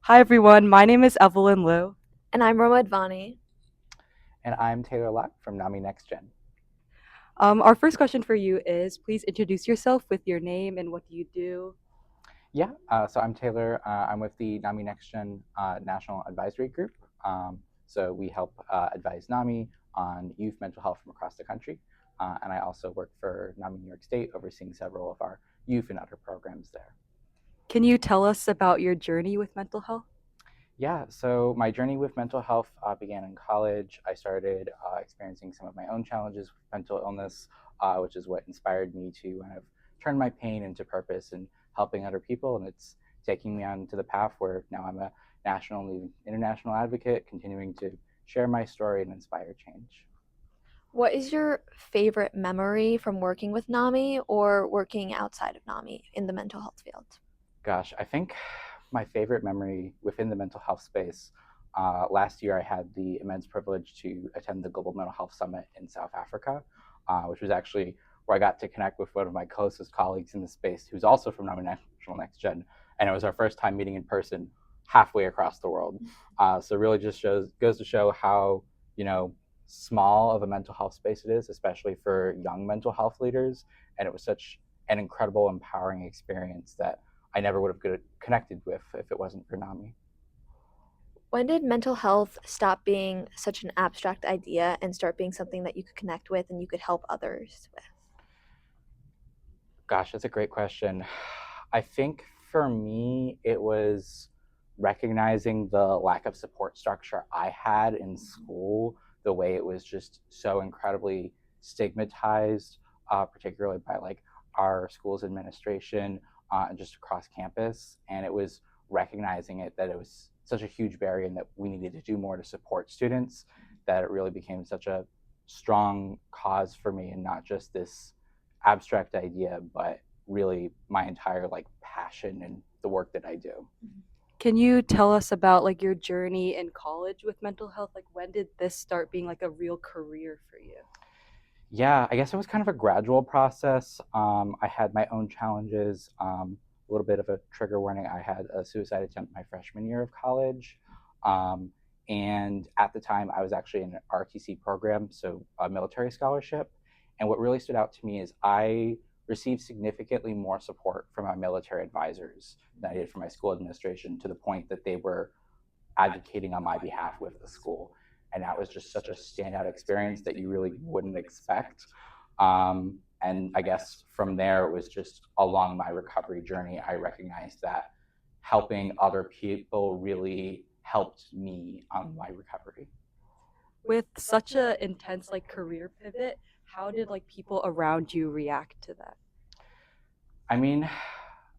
Hi everyone, my name is Evelyn Liu. And I'm Roma Advani. And I'm Taylor Locke from NAMI Next Gen. Our first question for you is please introduce yourself with your name and what do you do? So I'm Taylor. I'm with the NAMI Next Gen National Advisory Group. So we help advise NAMI on youth mental health from across the country. And I also work for NAMI New York State, overseeing several of our youth and other programs there. Can you tell us about your journey with mental health? Yeah, so my journey with mental health began in college. I started experiencing some of my own challenges with mental illness, which is what inspired me to kind of turn my pain into purpose and helping other people. And it's taking me on to the path where now I'm a national and international advocate, continuing to share my story and inspire change. What is your favorite memory from working with NAMI or working outside of NAMI in the mental health field? Gosh, I think my favorite memory within the mental health space. Last year, I had the immense privilege to attend the Global Mental Health Summit in South Africa, which was actually where I got to connect with one of my closest colleagues in the space, who's also from National Next Gen, and it was our first time meeting in person halfway across the world. So really, just goes to show how you know small of a mental health space it is, especially for young mental health leaders. And it was such an incredible, empowering experience that I never would have connected with if it wasn't for NAMI. When did mental health stop being such an abstract idea and start being something that you could connect with and you could help others with? Gosh, that's a great question. I think for me, it was recognizing the lack of support structure I had in school, the way it was just so incredibly stigmatized, particularly by like our school's administration and just across campus. And it was recognizing it that it was such a huge barrier and that we needed to do more to support students that it really became such a strong cause for me and not just this abstract idea, but really my entire like passion and the work that I do. Can you tell us about like your journey in college with mental health? Like when did this start being like a real career for you? Yeah, I guess it was kind of a gradual process. I had my own challenges. A little bit of a trigger warning. I had a suicide attempt my freshman year of college. Um, and at the time, I was actually in an RTC program, so a military scholarship. And what really stood out to me is I received significantly more support from my military advisors than I did from my school administration, to the point that they were advocating on my behalf with the school. And that was just such a standout experience that you really wouldn't expect. And I guess from there, it was just along my recovery journey, I recognized that helping other people really helped me on my recovery. With such a intense like career pivot, how did like people around you react to that? I mean,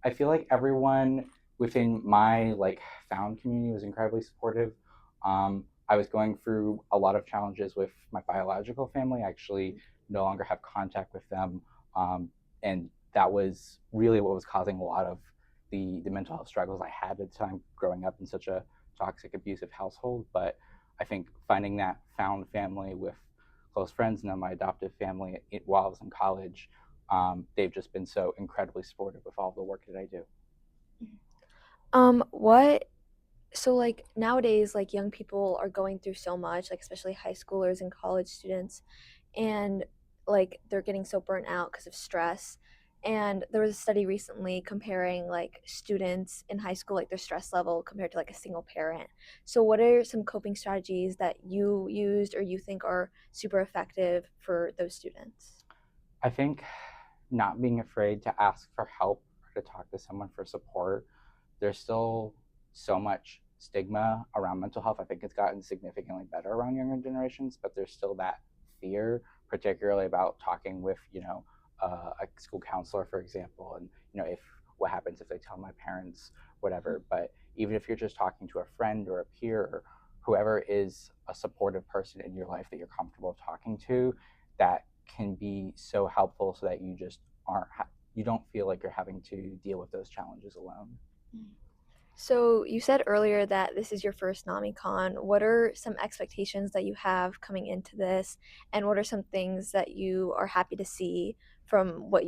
I feel like everyone within my like found community was incredibly supportive. I was going through a lot of challenges with my biological family. I actually no longer have contact with them, and that was really what was causing a lot of the mental health struggles I had at the time, growing up in such a toxic, abusive household. But I think finding that found family with close friends and then my adoptive family while I was in college, they've just been so incredibly supportive with all the work that I do. What so like nowadays like young people are going through so much, like especially high schoolers and college students, and like they're getting so burnt out because of stress. And there was a study recently comparing like students in high school, like their stress level compared to like a single parent. So what are some coping strategies that you used or you think are super effective for those students? I think not being afraid to ask for help or to talk to someone for support. There's still so much stigma around mental health. I think it's gotten significantly better around younger generations, but there's still that fear, particularly about talking with, a school counselor, for example, and if what happens if they tell my parents, whatever. But even if you're just talking to a friend or a peer or whoever is a supportive person in your life that you're comfortable talking to, that can be so helpful so that you just aren't you don't feel like you're having to deal with those challenges alone. So you said earlier that this is your first NamiCon. What are some expectations that you have coming into this, and what are some things that you are happy to see from what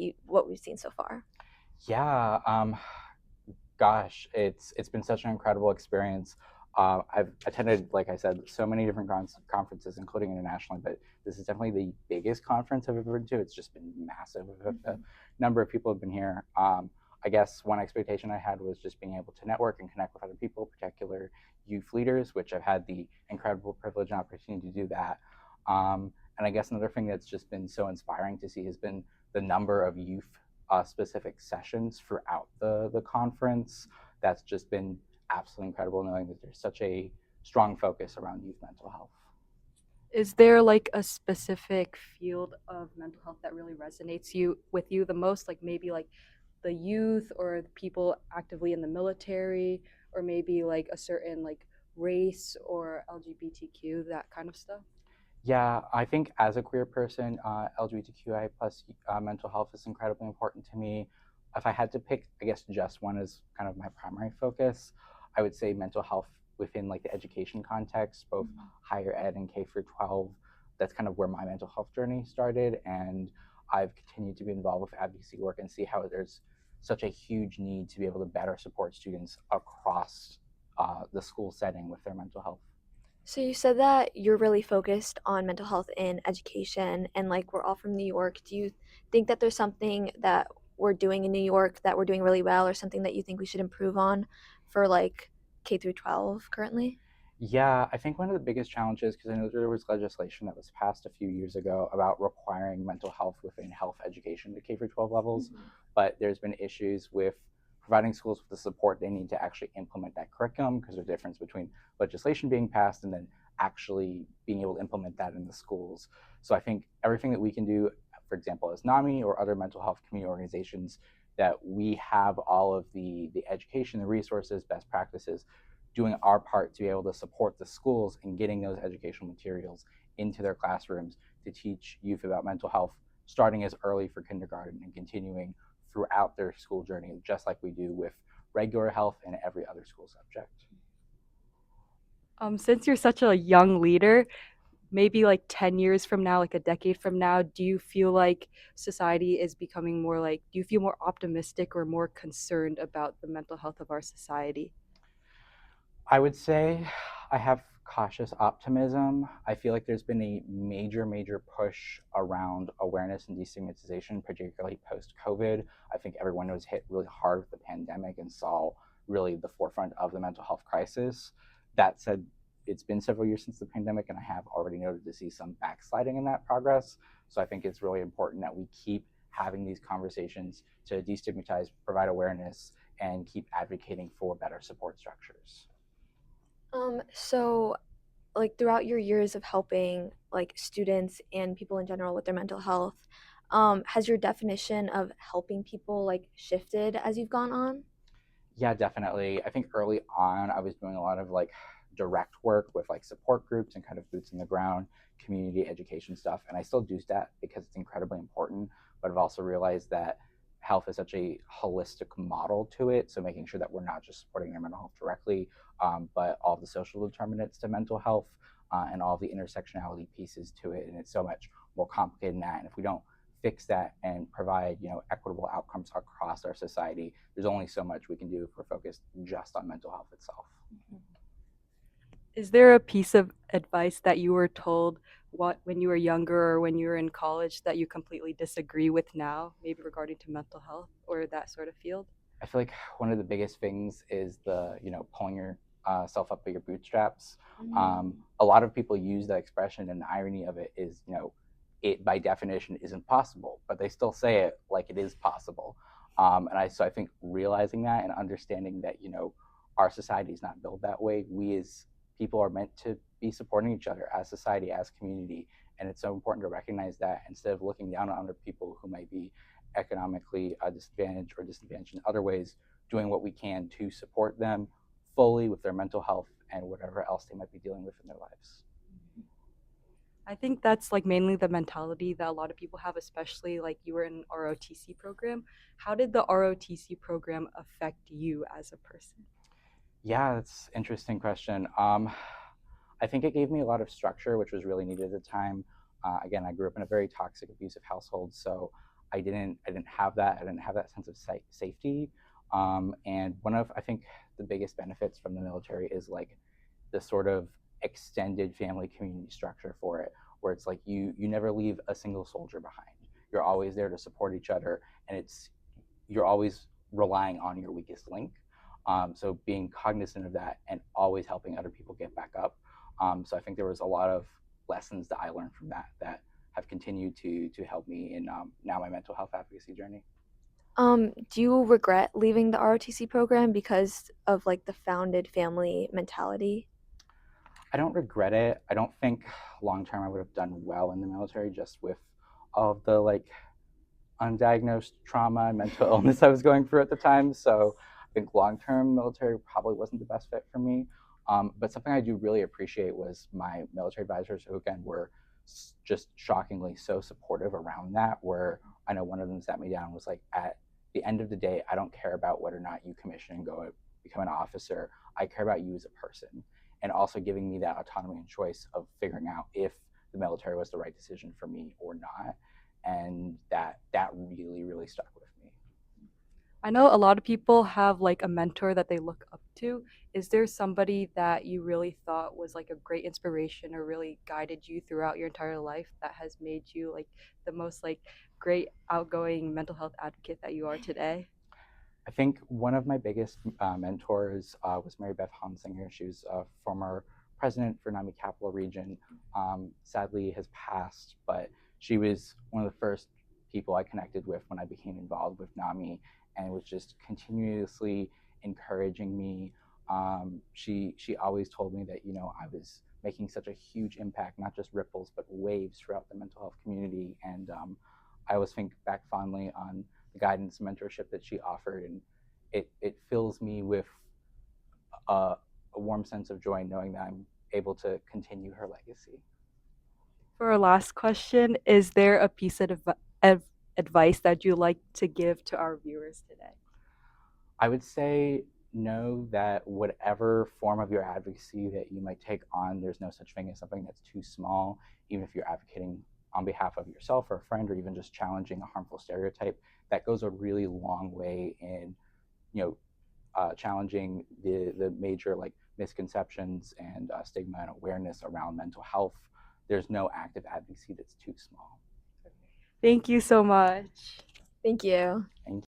we've seen so far? Yeah, Gosh, it's been such an incredible experience. I've attended, like I said, so many different conferences, including internationally, but this is definitely the biggest conference I've ever been to. It's just been massive. A number of people have been here. I guess one expectation I had was just being able to network and connect with other people, particular youth leaders, which I've had the incredible privilege and opportunity to do that. And I guess another thing that's just been so inspiring to see has been the number of youth specific sessions throughout the conference. That's just been absolutely incredible knowing that there's such a strong focus around youth mental health. Is there like a specific field of mental health that really resonates you the most? Like maybe like the youth or the people actively in the military, or maybe like a certain like race or LGBTQ, that kind of stuff? Yeah, I think as a queer person, LGBTQI plus mental health is incredibly important to me. If I had to pick, I guess just one as kind of my primary focus, I would say mental health within like the education context, both higher ed and K through 12. That's kind of where my mental health journey started, and I've continued to be involved with advocacy work and see how there's such a huge need to be able to better support students across the school setting with their mental health. So you said that you're really focused on mental health in education, and like we're all from New York. Do you think that there's something that we're doing in New York that we're doing really well, or something that you think we should improve on for like K through 12 currently? Yeah, I think one of the biggest challenges, because I know there was legislation that was passed a few years ago about requiring mental health within health education to K through 12 levels, but there's been issues with providing schools with the support they need to actually implement that curriculum because there's a difference between legislation being passed and then actually being able to implement that in the schools. So I think everything that we can do, for example, as NAMI or other mental health community organizations, that we have all of the education, the resources, best practices doing our part to be able to support the schools in getting those educational materials into their classrooms to teach youth about mental health, starting as early for kindergarten and continuing throughout their school journey, just like we do with regular health and every other school subject. Since you're such a young leader, maybe like 10 years from now, like a decade from now, do you feel like society is becoming more like, do you feel more optimistic or more concerned about the mental health of our society? I would say I have cautious optimism. I feel like there's been a major push around awareness and destigmatization, particularly post COVID. I think everyone was hit really hard with the pandemic and saw really the forefront of the mental health crisis. That said, it's been several years since the pandemic, and I have already noted to see some backsliding in that progress. So I think it's really important that we keep having these conversations to destigmatize, provide awareness, and keep advocating for better support structures. So like throughout your years of helping like students and people in general with their mental health, has your definition of helping people like shifted as you've gone on? Yeah, definitely. I think early on, I was doing a lot of like direct work with like support groups and kind of boots in the ground community education stuff. And I still do that because it's incredibly important. But I've also realized that health is such a holistic model to it. So making sure that we're not just supporting their mental health directly, but all the social determinants to mental health and all the intersectionality pieces to it. And it's so much more complicated than that. And if we don't fix that and provide equitable outcomes across our society, there's only so much we can do if we're focused just on mental health itself. Is there a piece of advice that you were told what when you were younger or when you were in college that you completely disagree with now, maybe regarding to mental health or that sort of field? I feel like one of the biggest things is the pulling your self up by your bootstraps. A lot of people use that expression, and the irony of it is, it by definition isn't possible, but they still say it like it is possible. And I think realizing that and understanding that our society is not built that way. We as people are meant to be supporting each other as society, as community, and it's so important to recognize that instead of looking down on other people who might be economically disadvantaged or disadvantaged in other ways, doing what we can to support them fully with their mental health and whatever else they might be dealing with in their lives. I think that's like mainly the mentality that a lot of people have, especially like you were in ROTC program. How did the ROTC program affect you as a person? Yeah, that's an interesting question. I think it gave me a lot of structure, which was really needed at the time. Again, I grew up in a very toxic, abusive household, so I didn't have that. I didn't have that sense of safety. And one of, I think, the biggest benefits from the military is like the sort of extended family community structure for it, where it's like you never leave a single soldier behind. You're always there to support each other, and you're always relying on your weakest link. So being cognizant of that and always helping other people get back up. So I think there was a lot of lessons that I learned from that have continued to help me in now my mental health advocacy journey. Do you regret leaving the ROTC program because of like the founded family mentality? I don't regret it. I don't think long term I would have done well in the military just with all of the like undiagnosed trauma and mental illness I was going through at the time. So I think long term military probably wasn't the best fit for me. But something I do really appreciate was my military advisors, who again were just shockingly so supportive around that. Where I know one of them sat me down and was like, at the end of the day, I don't care about whether or not you commission and go become an officer. I care about you as a person, and also giving me that autonomy and choice of figuring out if the military was the right decision for me or not. And that really stuck with me. I know a lot of people have like a mentor that they look up to. Is there somebody that you really thought was like a great inspiration or really guided you throughout your entire life that has made you like the most like great outgoing mental health advocate that you are today? I think one of my biggest mentors was Mary Beth Hansinger. She was a former president for NAMI Capital Region. Sadly, has passed, but she was one of the first people I connected with when I became involved with NAMI, and was just continuously encouraging me. She always told me that I was making such a huge impact, not just ripples but waves throughout the mental health community, and I always think back fondly on the guidance and mentorship that she offered, and it fills me with a warm sense of joy knowing that I'm able to continue her legacy. For our last question, is there a piece of advice that you like to give to our viewers today? I would say know that whatever form of your advocacy that you might take on, there's no such thing as something that's too small. Even if you're advocating on behalf of yourself or a friend, or even just challenging a harmful stereotype, that goes a really long way in you know challenging the major like misconceptions and stigma and awareness around mental health. There's no active advocacy that's too small. Thank you so much. Thank you. Thank